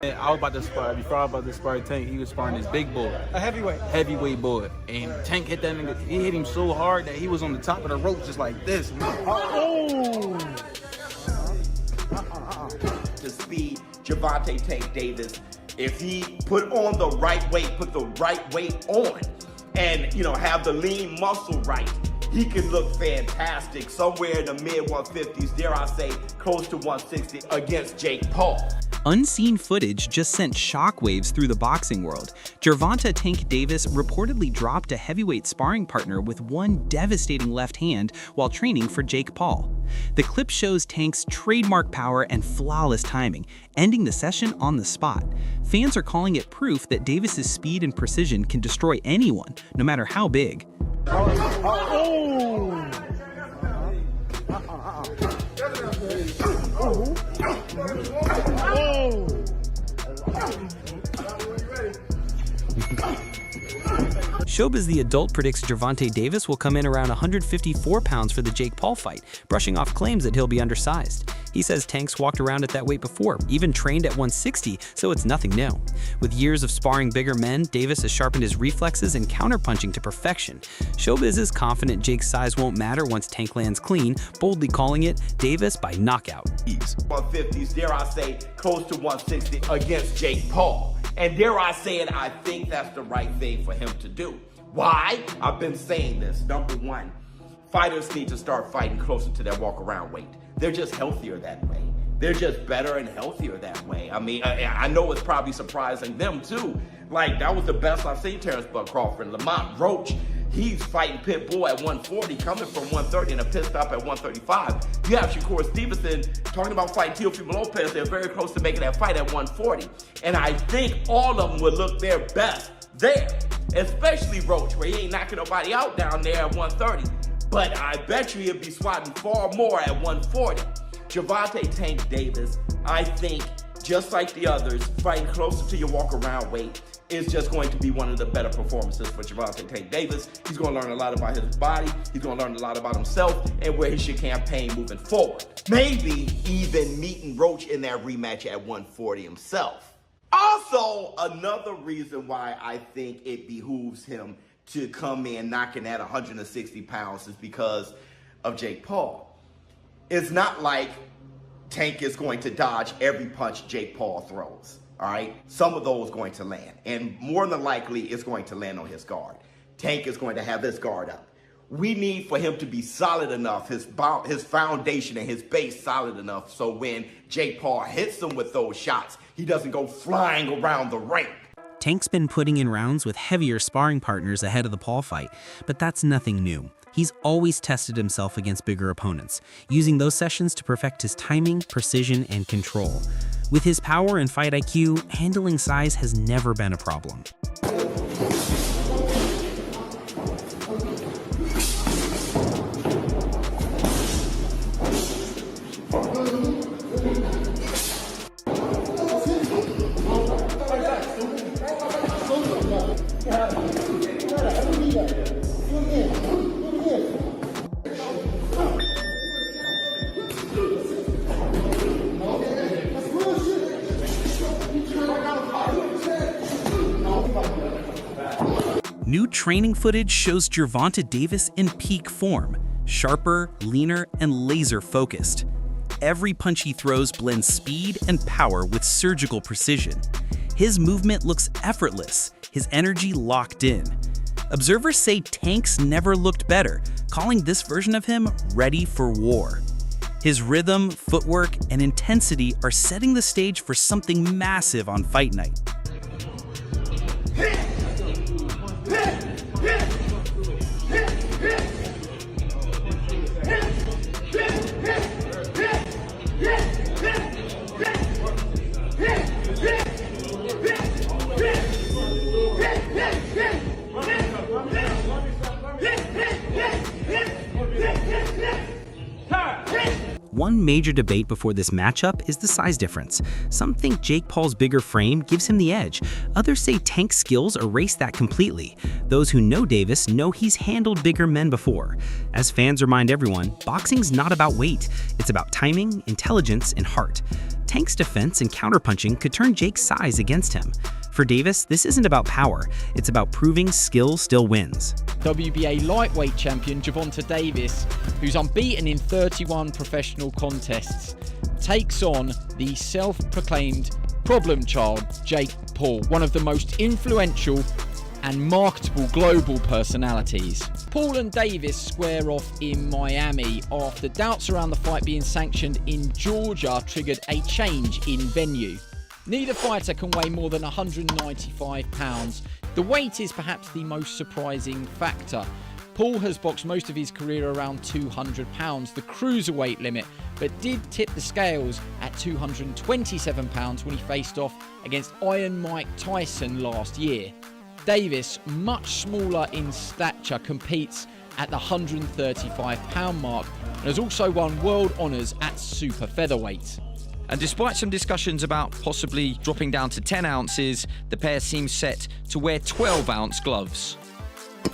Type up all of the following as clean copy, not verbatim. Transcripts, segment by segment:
And I was about to spar. Before I was about to spar Tank, he was sparring this big boy. A heavyweight. Heavyweight boy. And Tank hit that nigga. He hit him so hard that he was on the top of the rope just like this. Oh! To speed Gervonta Tank Davis, if he put on the right weight, put the right weight on, and have the lean muscle right, he can look fantastic somewhere in the mid 150s, dare I say close to 160 against Jake Paul. Unseen footage just sent shockwaves through the boxing world. Gervonta Tank Davis reportedly dropped a heavyweight sparring partner with one devastating left hand while training for Jake Paul. The clip shows Tank's trademark power and flawless timing, ending the session on the spot. Fans are calling it proof that Davis's speed and precision can destroy anyone, no matter how big. Showbiz the Adult predicts Gervonta Davis will come in around 154 pounds for the Jake Paul fight, brushing off claims that he'll be undersized. He says Tank's walked around at that weight before, even trained at 160, so it's nothing new. With years of sparring bigger men, Davis has sharpened his reflexes and counterpunching to perfection. Showbiz is confident Jake's size won't matter once Tank lands clean, boldly calling it Davis by knockout. 150s, dare I say close to 160 against Jake Paul. And dare I say it, I think that's the right thing for him to do. Why? I've been saying this. Number one, fighters need to start fighting closer to their walk-around weight. They're just healthier that way. They're just better and healthier that way. I mean, I know it's probably surprising them too. Like, that was the best I've seen Terrence Bud Crawford. Lamont Roach, he's fighting Pitbull at 140, coming from 130 and a pit stop at 135. You have Shakur Stevenson talking about fighting Teofimo Lopez. They're very close to making that fight at 140. And I think all of them would look their best there, especially Roach, where he ain't knocking nobody out down there at 130. But I bet you he'll be swatting far more at 140. Gervonta Tank Davis, I think, just like the others, fighting closer to your walk-around weight is just going to be one of the better performances for Gervonta Tank Davis. He's going to learn a lot about his body. He's going to learn a lot about himself and where he should campaign moving forward. Maybe even meeting Roach in that rematch at 140 himself. Also, another reason why I think it behooves him to come in knocking at 160 pounds is because of Jake Paul. It's not like Tank is going to dodge every punch Jake Paul throws, all right? Some of those going to land, and more than likely it's going to land on his guard. Tank is going to have his guard up. We need for him to be solid enough, his foundation and his base solid enough, so when Jake Paul hits him with those shots, he doesn't go flying around the ring. Tank's been putting in rounds with heavier sparring partners ahead of the Paul fight, but that's nothing new. He's always tested himself against bigger opponents, using those sessions to perfect his timing, precision, and control. With his power and fight IQ, handling size has never been a problem. New training footage shows Gervonta Davis in peak form, sharper, leaner, and laser-focused. Every punch he throws blends speed and power with surgical precision. His movement looks effortless, his energy locked in. Observers say Tank's never looked better, calling this version of him ready for war. His rhythm, footwork, and intensity are setting the stage for something massive on fight night. One major debate before this matchup is the size difference. Some think Jake Paul's bigger frame gives him the edge. Others say Tank's skills erase that completely. Those who know Davis know he's handled bigger men before. As fans remind everyone, boxing's not about weight. It's about timing, intelligence, and heart. Tank's defense and counterpunching could turn Jake's size against him. For Davis, this isn't about power, it's about proving skill still wins. WBA lightweight champion Gervonta Davis, who's unbeaten in 31 professional contests, takes on the self-proclaimed problem child Jake Paul, one of the most influential and marketable global personalities. Paul and Davis square off in Miami after doubts around the fight being sanctioned in Georgia triggered a change in venue. Neither fighter can weigh more than 195 pounds. The weight is perhaps the most surprising factor. Paul has boxed most of his career around 200 pounds, the cruiserweight limit, but did tip the scales at 227 pounds when he faced off against Iron Mike Tyson last year. Davis, much smaller in stature, competes at the 135 pound mark and has also won world honours at super featherweight. And despite some discussions about possibly dropping down to 10 ounces, the pair seem set to wear 12-ounce gloves.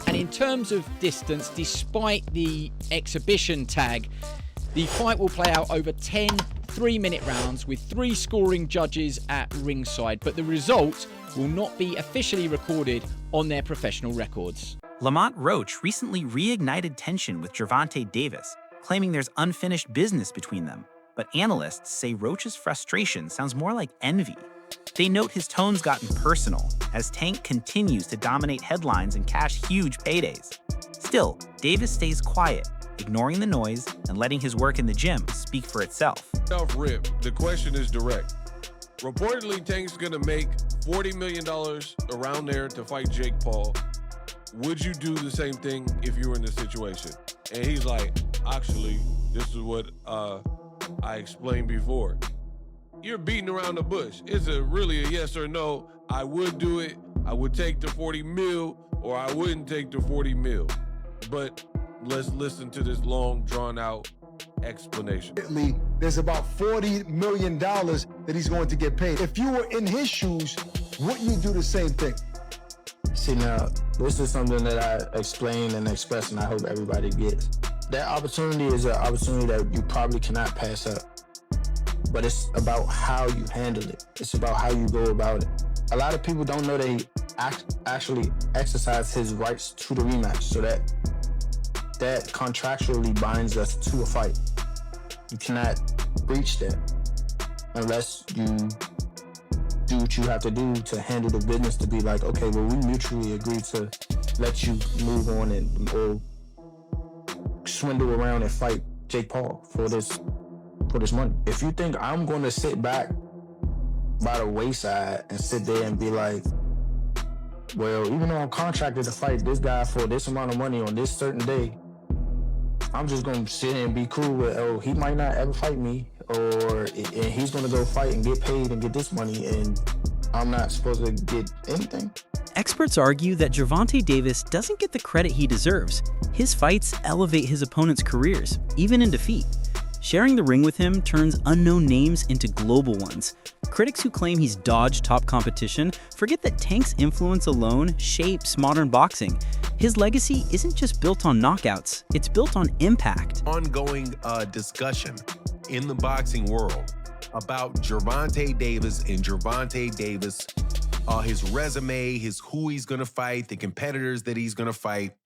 And in terms of distance, despite the exhibition tag, the fight will play out over 10 3-minute rounds with 3 scoring judges at ringside, but the result will not be officially recorded on their professional records. Lamont Roach recently reignited tension with Gervonta Davis, claiming there's unfinished business between them. But analysts say Roach's frustration sounds more like envy. They note his tone's gotten personal as Tank continues to dominate headlines and cash huge paydays. Still, Davis stays quiet, ignoring the noise and letting his work in the gym speak for itself. Off rip, the question is direct. Reportedly, Tank's gonna make $40 million around there to fight Jake Paul. Would you do the same thing if you were in this situation? And he's like, actually, this is what I explained before. You're beating around the bush. It's really a yes or no. I would do it. I would take the 40 mil, or I wouldn't take the 40 mil. But let's listen to this long, drawn-out explanation. There's about $40 million that he's going to get paid. If you were in his shoes, wouldn't you do the same thing? See, now, this is something that I explain and express, and I hope everybody gets. That opportunity is an opportunity that you probably cannot pass up. But it's about how you handle it. It's about how you go about it. A lot of people don't know that he actually exercised his rights to the rematch, so that contractually binds us to a fight. You cannot breach that unless you do what you have to do to handle the business, to be like, okay, well, we mutually agree to let you move on or swindle around and fight Jake Paul for this money. If you think I'm going to sit back by the wayside and sit there and be like, well, even though I'm contracted to fight this guy for this amount of money on this certain day, I'm just going to sit here and be cool with, oh, he might not ever fight me, and he's going to go fight and get paid and get this money, and I'm not supposed to get anything? Experts argue that Gervonta Davis doesn't get the credit he deserves. His fights elevate his opponents' careers, even in defeat. Sharing the ring with him turns unknown names into global ones. Critics who claim he's dodged top competition forget that Tank's influence alone shapes modern boxing. His legacy isn't just built on knockouts, it's built on impact. Ongoing discussion in the boxing world about Gervonta Davis and Gervonta Davis, his resume, who he's gonna fight, the competitors that he's gonna fight.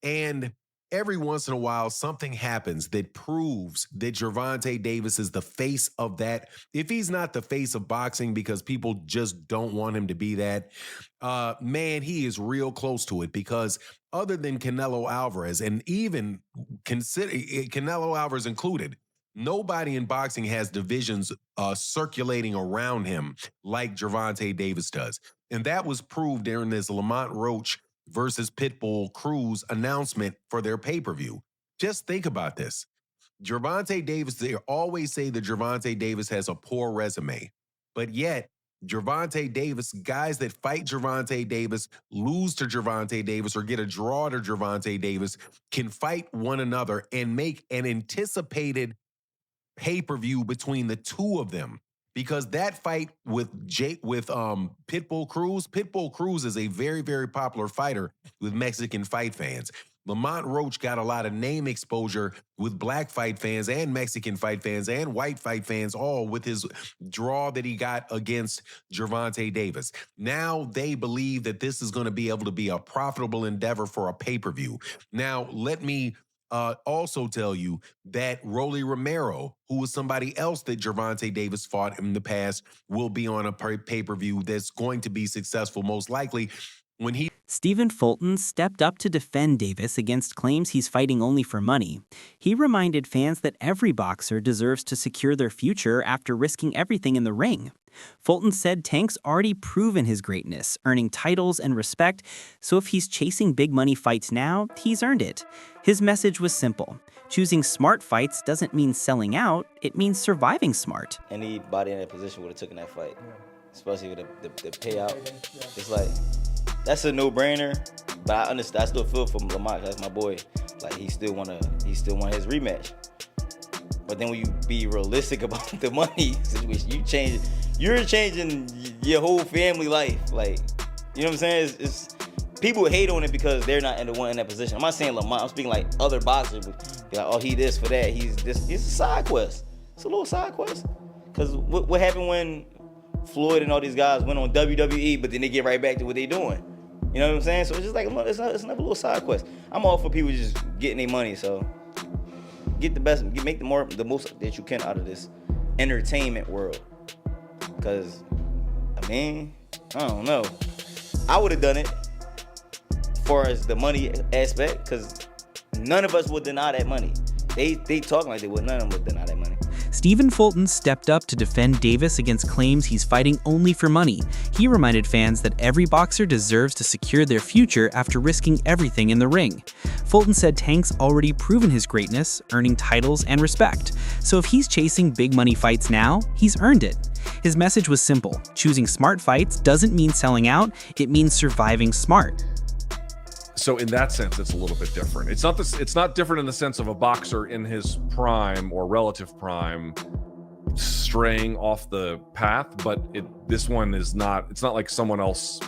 And every once in a while, something happens that proves that Gervonta Davis is the face of that. If he's not the face of boxing because people just don't want him to be that, man, he is real close to it, because other than Canelo Alvarez, and even consider Canelo Alvarez included, nobody in boxing has divisions circulating around him like Gervonta Davis does. And that was proved during this Lamont Roach versus Pitbull Cruz announcement for their pay-per-view. Just think about this. Gervonta Davis, they always say that Gervonta Davis has a poor resume, but yet Gervonta Davis, guys that fight Gervonta Davis, lose to Gervonta Davis, or get a draw to Gervonta Davis, can fight one another and make an anticipated pay-per-view between the two of them. Because that fight with Pitbull Cruz is a very, very popular fighter with Mexican fight fans. Lamont Roach got a lot of name exposure with black fight fans and Mexican fight fans and white fight fans, all with his draw that he got against Gervonta Davis. Now they believe that this is going to be able to be a profitable endeavor for a pay-per-view. Now, let me also tell you that Rolly Romero, who was somebody else that Gervonta Davis fought in the past, will be on a pay-per-view that's going to be successful, most likely. When he Stephen Fulton stepped up to defend Davis against claims he's fighting only for money. He reminded fans that every boxer deserves to secure their future after risking everything in the ring. Fulton said Tank's already proven his greatness, earning titles and respect, so if he's chasing big money fights now, he's earned it. His message was simple. Choosing smart fights doesn't mean selling out, it means surviving smart. Anybody in that position would have taken that fight, especially with the payout. It's like, that's a no-brainer, but I understand. I still feel for Lamont. That's my boy. Like he still want his rematch. But then when you be realistic about the money situation, you're changing your whole family life. Like, you know what I'm saying? It's people hate on it because they're not in that position. I'm not saying Lamont. I'm speaking like other boxers. Be like, oh, he this for that. He's this. It's a side quest. It's a little side quest. Because what happened when Floyd and all these guys went on WWE, but then they get right back to what they're doing? You know what I'm saying? So it's just like, it's another little side quest. I'm all for people just getting their money, so get the best, make the most that you can out of this entertainment world. Because, I mean, I don't know. I would have done it as far as the money aspect, because none of us would deny that money. They talking like they would, none of them would deny that money. Stephen Fulton stepped up to defend Davis against claims he's fighting only for money. He reminded fans that every boxer deserves to secure their future after risking everything in the ring. Fulton said Tank's already proven his greatness, earning titles and respect. So if he's chasing big money fights now, he's earned it. His message was simple. Choosing smart fights doesn't mean selling out, it means surviving smart. So in that sense, it's a little bit different. It's not different in the sense of a boxer in his prime or relative prime straying off the path, but this one is not. It's not like someone else,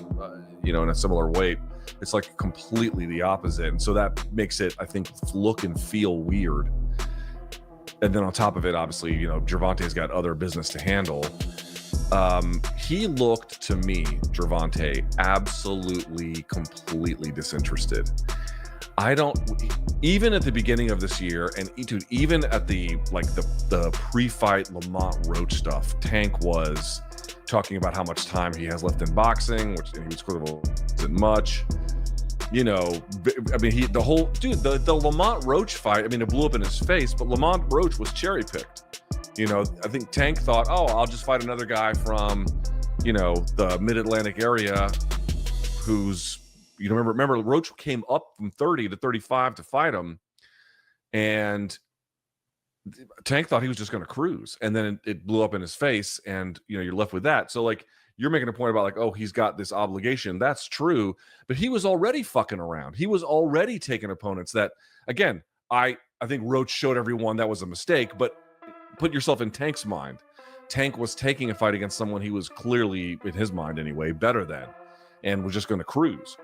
in a similar weight. It's like completely the opposite, and so that makes it, I think, look and feel weird. And then on top of it, obviously, Gervonta's got other business to handle. He looked to me, Gervonta, absolutely, completely disinterested. Even at the beginning of this year, and dude, even at the pre-fight Lamont Roach stuff, Tank was talking about how much time he has left in boxing, and he was clearly isn't much. The Lamont Roach fight, it blew up in his face, but Lamont Roach was cherry-picked. I think Tank thought, oh, I'll just fight another guy from, the mid-Atlantic area who's, remember Roach came up from 30 to 35 to fight him, and Tank thought he was just going to cruise, and then it blew up in his face, and, you're left with that. So, you're making a point about, oh, he's got this obligation. That's true, but he was already fucking around. He was already taking opponents that, again, I think Roach showed everyone that was a mistake, but put yourself in Tank's mind. Tank was taking a fight against someone he was clearly, in his mind anyway, better than, and was just going to cruise.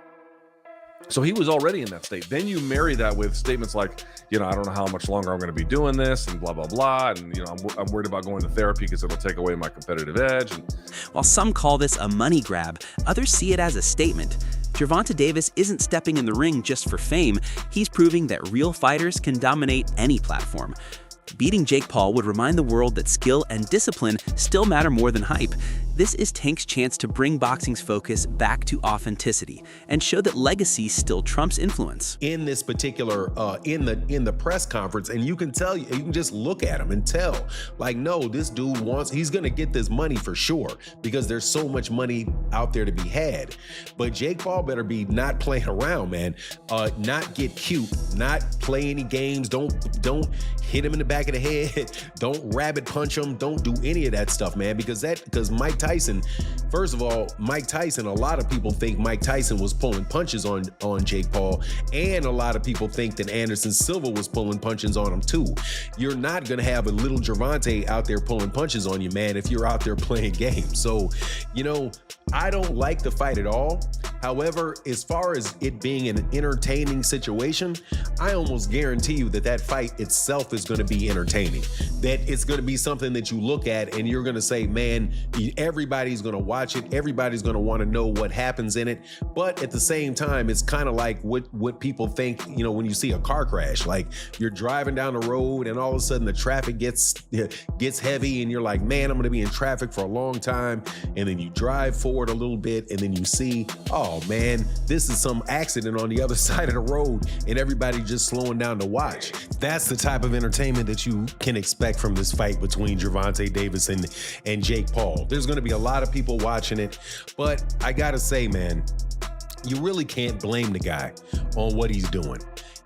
So he was already in that state. Then you marry that with statements like, I don't know how much longer I'm going to be doing this, and blah, blah, blah. And, I'm worried about going to therapy because it'll take away my competitive edge. And while some call this a money grab, others see it as a statement. Gervonta Davis isn't stepping in the ring just for fame. He's proving that real fighters can dominate any platform. Beating Jake Paul would remind the world that skill and discipline still matter more than hype. This is Tank's chance to bring boxing's focus back to authenticity and show that legacy still trumps influence. In this particular, in the press conference, and you can just look at him and tell, no, this dude he's gonna get this money for sure, because there's so much money out there to be had. But Jake Paul better be not playing around, man. Not get cute, not play any games, don't hit him in the back of the head, don't rabbit punch him, don't do any of that stuff, man, because Mike Tyson, first of all, a lot of people think Mike Tyson was pulling punches on Jake Paul, and a lot of people think that Anderson Silva was pulling punches on him too. You're not gonna have a little Gervonta out there pulling punches on you, man, if you're out there playing games. So, I don't like the fight at all. However, as far as it being an entertaining situation, I almost guarantee you that that fight itself is going to be entertaining. That it's going to be something that you look at and you're going to say, man, everybody's going to watch it. Everybody's going to want to know what happens in it. But at the same time, it's kind of like what people think, you know, when you see a car crash, like you're driving down the road and all of a sudden the traffic gets heavy and you're like, man, I'm going to be in traffic for a long time. And then you drive forward a little bit and then you see, oh man, this is some accident on the other side of the road and everybody just slowing down to watch. That's the type of entertainment that you can expect from this fight between Gervonta Davis and Jake Paul. There's going to be a lot of people watching it, but I got to say, man, you really can't blame the guy on what he's doing.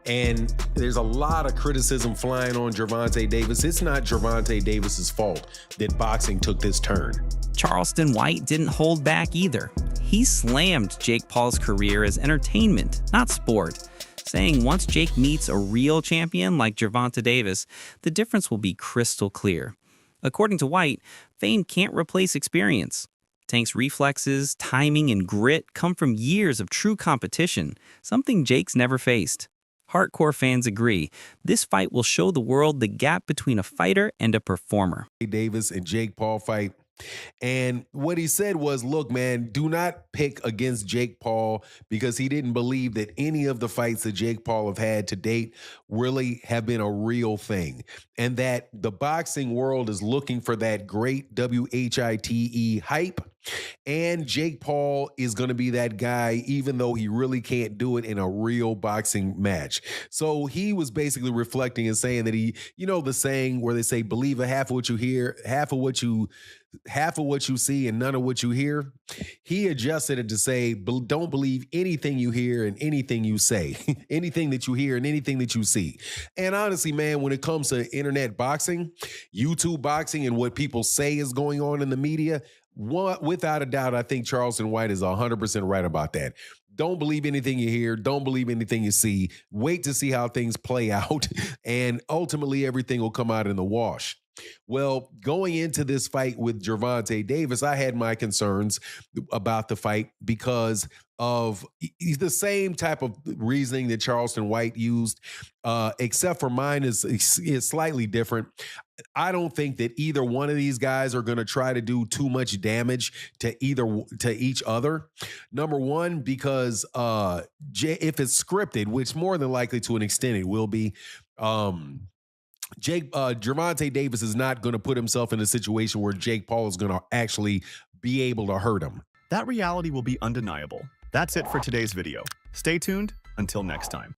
And there's a lot of criticism flying on Gervonta Davis. It's not Gervonta Davis's fault that boxing took this turn. Charleston White didn't hold back either. He slammed Jake Paul's career as entertainment, not sport, saying once Jake meets a real champion like Gervonta Davis, the difference will be crystal clear. According to White, fame can't replace experience. Tank's reflexes, timing, and grit come from years of true competition, something Jake's never faced. Hardcore fans agree. This fight will show the world the gap between a fighter and a performer. Davis and Jake Paul fight. And what he said was, look, man, do not pick against Jake Paul because he didn't believe that any of the fights that Jake Paul have had to date really have been a real thing. And that the boxing world is looking for that great WHITE hype. And Jake Paul is going to be that guy, even though he really can't do it in a real boxing match. So he was basically reflecting and saying that he, you know, the saying where they say, believe a half of what you hear, half of what you see and none of what you hear. He adjusted it to say, don't believe anything you hear and anything you say, anything that you hear and anything that you see. And honestly, man, when it comes to internet boxing, YouTube boxing and what people say is going on in the media, without a doubt, I think Charleston White is 100% right about that. Don't believe anything you hear. Don't believe anything you see. Wait to see how things play out. And ultimately, everything will come out in the wash. Well, going into this fight with Gervonta Davis, I had my concerns about the fight because of the same type of reasoning that Charleston White used, except for mine is slightly different. I don't think that either one of these guys are going to try to do too much damage to each other. Number one, because if it's scripted, which more than likely to an extent it will be, Gervonta Davis is not going to put himself in a situation where Jake Paul is going to actually be able to hurt him. That reality will be undeniable. That's it for today's video. Stay tuned until next time.